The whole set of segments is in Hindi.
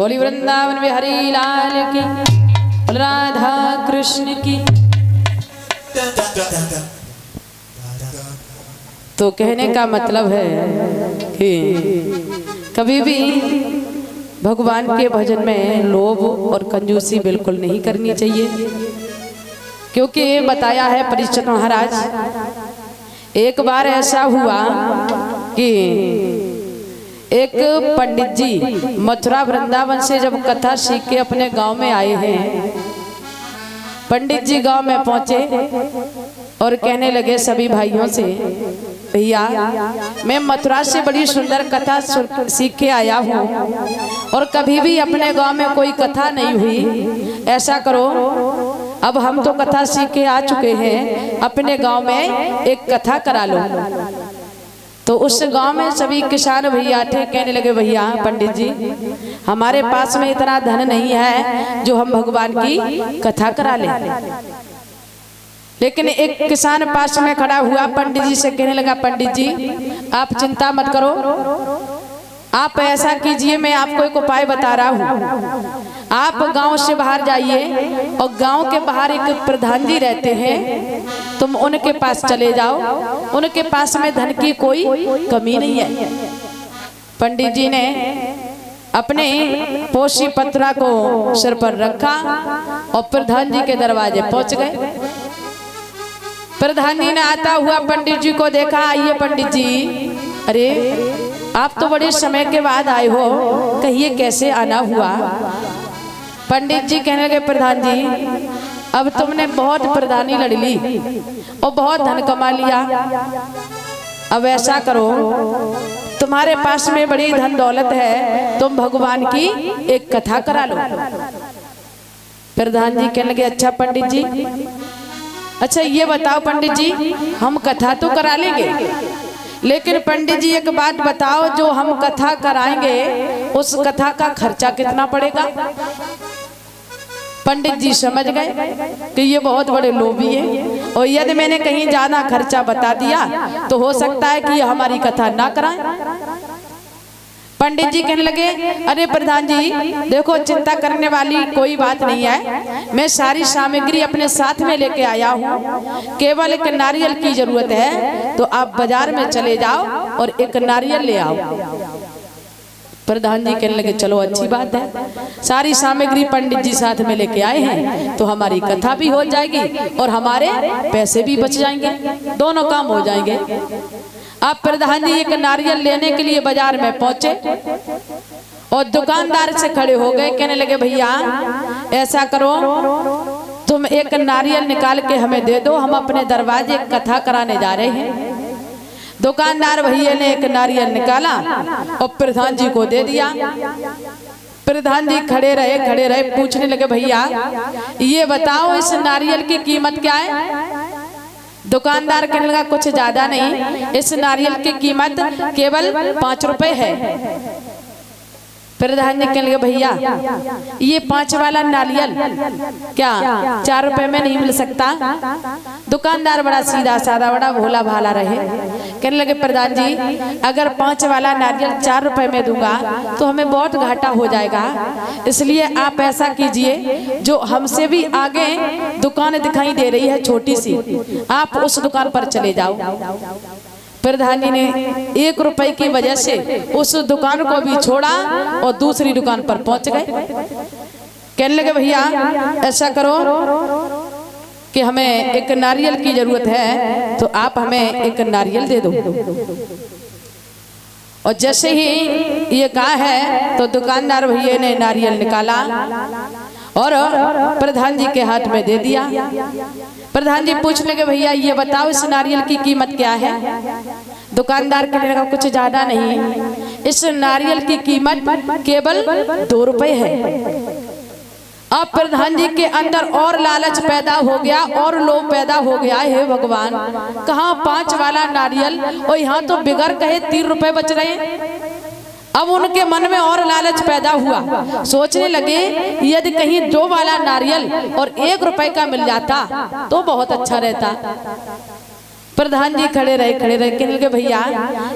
बोली वृंदावन बिहारी लाल की, राधा कृष्ण की। तो कहने का मतलब है कि कभी भी भगवान के भजन में लोभ और कंजूसी बिल्कुल नहीं करनी चाहिए, क्योंकि बताया है परीक्षित महाराज, एक बार ऐसा हुआ कि एक पंडित जी मथुरा वृंदावन से जब कथा सीख के अपने गांव में आए हैं, पंडित जी गांव में पहुंचे और कहने लगे सभी भाइयों से, भैया मैं मथुरा से बड़ी सुंदर कथा सीख के आया हूँ और कभी भी अपने गांव में कोई कथा नहीं हुई, ऐसा करो अब हम तो कथा सीख के आ चुके हैं, अपने गांव में एक कथा करा लो। तो उस गांव में सभी किसान भैया थे, कहने लगे भैया पंडित जी हमारे पास में इतना धन नहीं है जो हम भगवान की कथा करा लें। लेकिन एक किसान पास में खड़ा हुआ पंडित जी से कहने लगा, पंडित जी आप चिंता मत करो, आप ऐसा कीजिए, मैं आपको एक उपाय बता रहा हूँ। आप गांव से बाहर जाइए और गांव के बाहर एक प्रधान जी रहते हैं, तुम उनके पास चले जाओ, उनके पास में धन की कोई कमी नहीं है। पंडित जी ने अपने पोशी पत्रा को सिर पर रखा और प्रधान जी के दरवाजे पहुंच गए। प्रधान जी ने आता हुआ पंडित जी को देखा, आइए पंडित जी, अरे आप तो बड़े समय के बाद आए हो, कहिए कैसे आना हुआ। पंडित जी कहने लगे, प्रधान जी अब तुमने बहुत प्रधानी लड़ ली और बहुत धन कमा लिया, अब ऐसा करो तुम्हारे पास में बड़ी धन दौलत है, तुम भगवान की एक कथा करा लो। प्रधान जी कहने लगे, अच्छा पंडित जी, अच्छा ये बताओ पंडित जी हम कथा तो करा लेंगे, लेकिन पंडित जी एक बात बताओ, जो हम कथा कराएंगे उस कथा का खर्चा कितना पड़ेगा। पंडित जी समझ गए कि ये बहुत बड़े लोभी हैं और यदि मैंने कहीं ज्यादा खर्चा बता दिया तो हो सकता है कि हमारी कथा ना कराएं। पंडित जी कहने लगे, अरे प्रधान जी देखो चिंता करने वाली कोई बात नहीं है, मैं सारी सामग्री अपने साथ में लेके आया हूँ, केवल एक नारियल की जरूरत है, तो आप बाजार में चले जाओ और एक नारियल ले आओ। प्रधान जी कहने लगे, चलो अच्छी बात है, सारी सामग्री पंडित जी साथ में लेके आए हैं तो हमारी कथा भी हो जाएगी और हमारे पैसे भी बच जाएंगे, दोनों काम हो जाएंगे। आप प्रधान जी एक नारियल लेने के लिए बाजार में पहुंचे और दुकानदार से खड़े हो गए, कहने लगे भैया ऐसा करो तुम एक नारियल निकाल के हमें दे दो, हम अपने दरवाजे कथा कराने जा रहे हैं। दुकानदार भैया ने एक नारियल निकाला और प्रधान जी को दे दिया। प्रधान जी खड़े रहे पूछने लगे, भैया ये बताओ इस नारियल की कीमत क्या है। दुकानदार कहने लगा, कुछ ज्यादा नहीं, इस नारियल की कीमत केवल 5 रुपए है। प्रधान जी कहने लगे, भैया ये 5 वाला नारियल क्या 4 रुपए में नहीं मिल सकता। दुकानदार बड़ा सीधा साधा बड़ा भोला भाला रहे, कहने लगे, प्रधान जी अगर 5 वाला नारियल 4 रुपए में दूंगा तो हमें बहुत घाटा हो जाएगा, इसलिए आप ऐसा कीजिए जो हमसे भी आगे दुकान दिखाई दे रही है छोटी सी, आप उस दुकान पर चले जाओ। प्रधान जी ने 1 रुपए की वजह से उस दुकान को भी छोड़ा और दूसरी दुकान पर पहुंच गए। कहने लगे, भैया ऐसा करो कि हमें एक नारियल की जरूरत है, तो आप हमें एक नारियल दे दो। और जैसे ही ये कहा है तो दुकानदार भैया ने नारियल निकाला और प्रधान जी के हाथ में दे दिया। प्रधान जी पूछने लगे, भैया ये बताओ इस नारियल की कीमत क्या है। दुकानदार कहने लगा, कुछ ज्यादा नहीं, इस नारियल की कीमत केवल 2 रुपए है। अब प्रधान जी के अंदर और लालच पैदा हो गया और लोभ पैदा हो गया, हे भगवान कहाँ 5 वाला नारियल और यहाँ तो बिगर कहे 3 रुपए बच रहे। अब उनके मन में और लालच पैदा हुआ, सोचने लगे यदि कहीं 2 वाला नारियल और 1 रुपए का मिल जाता तो बहुत अच्छा रहता। प्रधान जी खड़े रहे कहने लगे भैया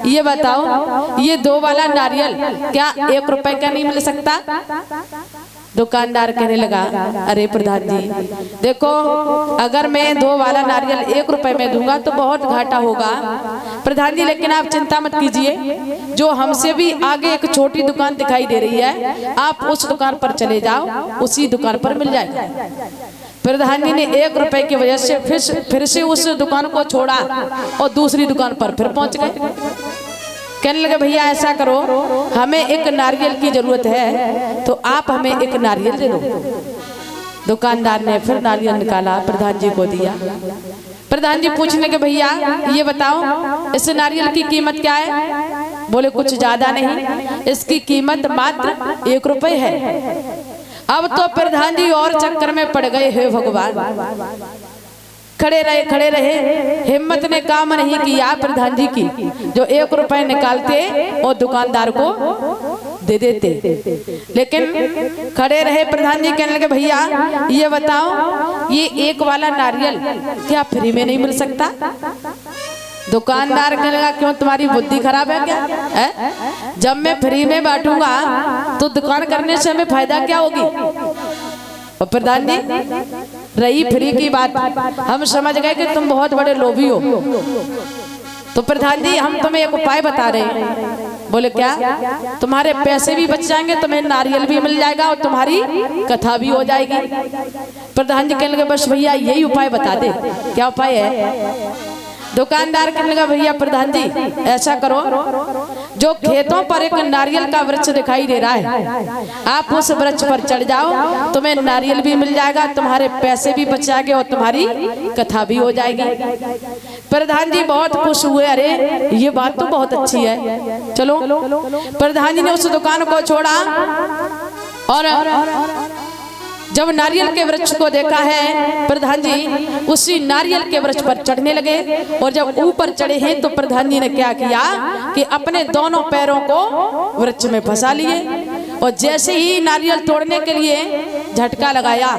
ये बताओ ये 2 वाला नारियल क्या 1 रुपए का नहीं मिल सकता? दुकानदार कहने लगा अरे प्रधान जी देखो अगर मैं 2 वाला नारियल 1 रुपए में दूंगा तो बहुत घाटा होगा। प्रधान जी लेकिन आप चिंता मत कीजिए, जो हमसे भी आगे एक छोटी दुकान दिखाई दे रही है आप उस दुकान पर चले जाओ, उसी दुकान पर मिल जाएगा। प्रधान जी ने 1 रुपए की वजह से फिर से उस दुकान को छोड़ा और दूसरी दुकान पर फिर पहुंच गए। कहने लगे भैया ऐसा करो हमें एक नारियल की जरूरत है तो आप हमें एक नारियल दे दो। दुकानदार ने फिर नारियल निकाला, प्रधान जी को दिया। प्रधान जी पूछने के भैया ये बताओ इस नारियल की कीमत क्या है? बोले कुछ ज्यादा नहीं, इसकी कीमत मात्र 1 रुपए है। अब तो प्रधान जी और चक्कर में पड़ गए, हे भगवान। खड़े रहे हिम्मत ने काम नहीं किया प्रधान जी की, जो 1 रुपए निकालते और दुकानदार को दे देते। लेकिन खड़े रहे प्रधान जी। कहने लगे भैया ये बताओ ये 1 वाला नारियल क्या फ्री में नहीं मिल सकता? दुकानदार कहने लगा क्यों तुम्हारी बुद्धि खराब है क्या है? जब मैं फ्री में बांटूंगा तो दुकान करने से हमें फायदा क्या होगी? और प्रधान जी रही फ्री की बात, हम समझ गए कि तुम बहुत बड़े लोभी हो, तो प्रधान जी हम तुम्हें एक उपाय बता रहे हैं। बोले क्या? तुम्हारे पैसे भी बच जाएंगे, तुम्हें नारियल भी मिल जाएगा और तुम्हारी कथा भी हो जाएगी। प्रधान जी कहने लगे बस भैया यही उपाय बता दे। क्या उपाय है? दुकानदार कहने लगा भैया प्रधान जी ऐसा करो, जो खेतों पर एक नारियल का वृक्ष दिखाई दे रहा है आप उस वृक्ष पर चढ़ जाओ, तुम्हें नारियल भी मिल जाएगा, तुम्हारे पैसे भी बच जाएंगे और तुम्हारी कथा भी हो जाएगी। प्रधान जी बहुत खुश हुए, अरे ये बात तो बहुत अच्छी है, चलो। प्रधान जी ने उस दुकान को छोड़ा और जब नारियल के वृक्ष को देखा है प्रधान जी उसी नारियल के वृक्ष पर चढ़ने लगे। और जब ऊपर चढ़े हैं तो प्रधान जी ने क्या किया कि अपने दोनों पैरों को वृक्ष में फंसा लिए और जैसे ही नारियल तोड़ने के लिए झटका लगाया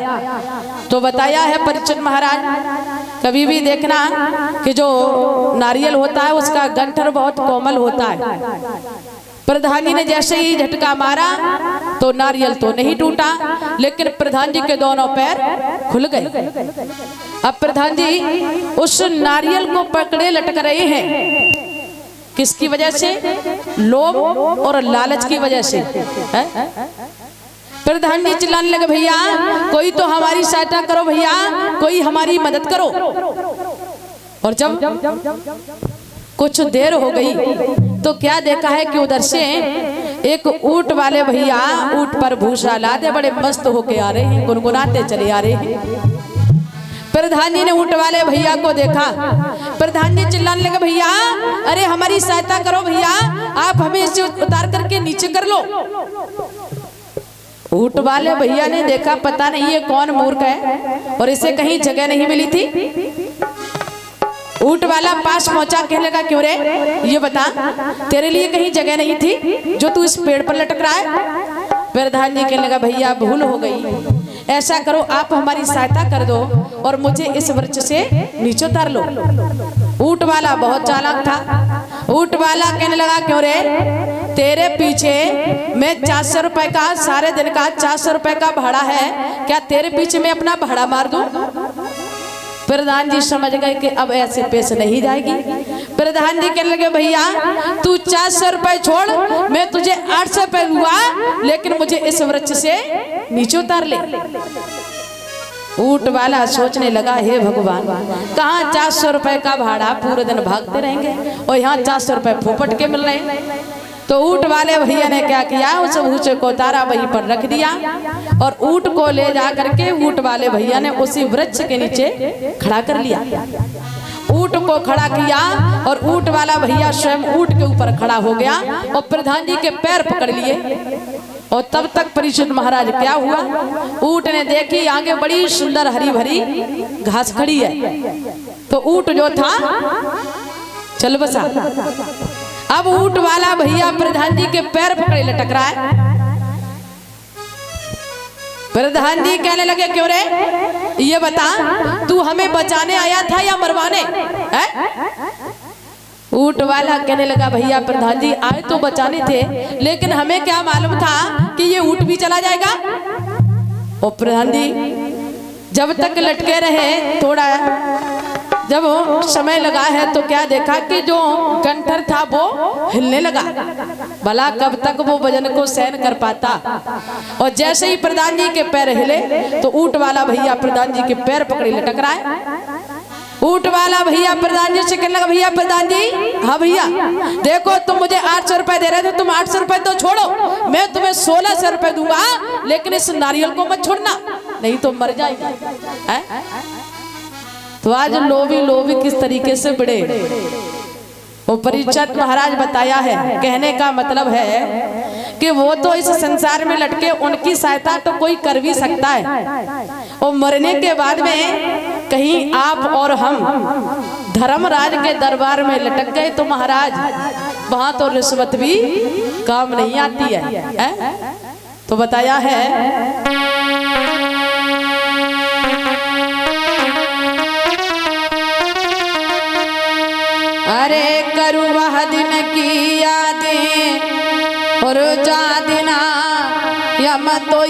तो बताया है परीक्षित महाराज कभी भी देखना कि जो नारियल होता है उसका गंठर बहुत कोमल होता है। प्रधान जी ने जैसे ही झटका मारा तो नारियल तो नहीं टूटा, लेकिन प्रधान जी के दोनों पैर खुल गए। अब प्रधान जी उस नारियल को पकड़े लटक रहे हैं, किसकी वजह से? लोभ और लालच की वजह से। प्रधान जी चिल्लाने लगे भैया कोई तो हमारी सहायता करो, भैया कोई हमारी मदद करो। और जब कुछ देर हो गई तो क्या देखा है कि उधर से एक ऊंट वाले भैया ऊंट पर भूसा लादे बड़े मस्त होके आ रहे हैं, गुनगुनाते चले आ रहे हैं। प्रधान जी ने ऊंट वाले भैया को देखा, प्रधान जी चिल्लाने लगे भैया अरे हमारी सहायता करो भैया, आप हमें इसे उतार करके नीचे कर लो। ऊंट वाले भैया ने देखा पता नहीं ये कौन मूर्ख है और इसे कहीं जगह नहीं मिली थी। ऊंट वाला पास पहुंचा, कहने लगा क्यों रे ये बता तेरे लिए कहीं जगह नहीं थी जो तू इस पेड़ पर लटक रहा है? प्रधान जी कहने लगा भैया भूल हो गई, ऐसा करो आप हमारी सहायता कर दो और मुझे इस वृक्ष से नीचे उतार लो। ऊंट वाला बहुत चालाक था। ऊंट वाला कहने लगा क्यों रे तेरे पीछे मैं 400 रुपए का सारे दिन का 400 रुपए का भाड़ा है, क्या तेरे पीछे मैं अपना भाड़ा मार दूं? प्रधान जी समझ गए कि अब ऐसे पैसे नहीं जाएगी। प्रधान जी कहने लगे भैया तू 400 रुपए छोड़, मैं तुझे 800 रुपए दूंगा, लेकिन मुझे इस वृक्ष से नीचे उतार ले। ऊंट वाला सोचने लगा हे भगवान कहाँ 400 रुपए का भाड़ा, पूरे दिन भागते रहेंगे और यहाँ 400 रुपए फोपट के मिल रहे हैं। तो ऊंट वाले भैया ने क्या किया, उस भूसे को उतारा वहीं पर रख दिया और ऊंट को ले जा करके ऊंट वाले भैया ने उसी वृक्ष के नीचे खड़ा कर लिया। ऊंट को खड़ा किया और ऊंट वाला भैया स्वयं ऊंट के ऊपर खड़ा हो गया और प्रधान जी के पैर पकड़ लिए। और तब तक परीक्षित महाराज क्या हुआ, ऊंट ने देखी आगे बड़ी सुंदर हरी भरी घास खड़ी है, तो ऊंट जो था चल बसा। अब ऊंट वाला भैया प्रधान जी के पैर पकड़े लटक रहा है। प्रधान जी कहने लगे क्यों रे, ये बता तू हमें बचाने आया था या मरवाने है? ऊंट वाला कहने लगा भैया प्रधान जी आए तो बचाने थे, लेकिन हमें क्या मालूम था कि ये ऊंट भी चला जाएगा। और प्रधान जी जब तक लटके रहे, थोड़ा जब समय लगा है तो क्या देखा कि जो कंठर था वो हिलने लगा। भला कब तक वो वजन को सहन कर पाता। और जैसे ही प्रधान जी के पैर हिले तो ऊंट वाला भैया प्रधान जी के पैर पकड़े लटक रहा है। ऊंट वाला भैया प्रधान जी से कहने लगा भैया प्रधान जी, हाँ भैया देखो तुम मुझे 800 रुपए दे रहे थे, तुम 800 रुपए तो छोड़ो, मैं तुम्हें 1600 रुपए दूंगा, लेकिन इस नारियल को मत छोड़ना नहीं तो मर जाएगी। तो आज लोभी किस तरीके से बढ़े वो परीक्षित महाराज बताया है। कहने का मतलब है कि वो तो इस संसार में लटके, उनकी सहायता तो कोई कर भी सकता है। और मरने के बाद में कहीं आप और हम धर्मराज के दरबार में लटक गए तो महाराज वहां तो रिश्वत भी काम नहीं आती है? तो बताया है अरे करू वह दिन की यादें और जा दिना यम तो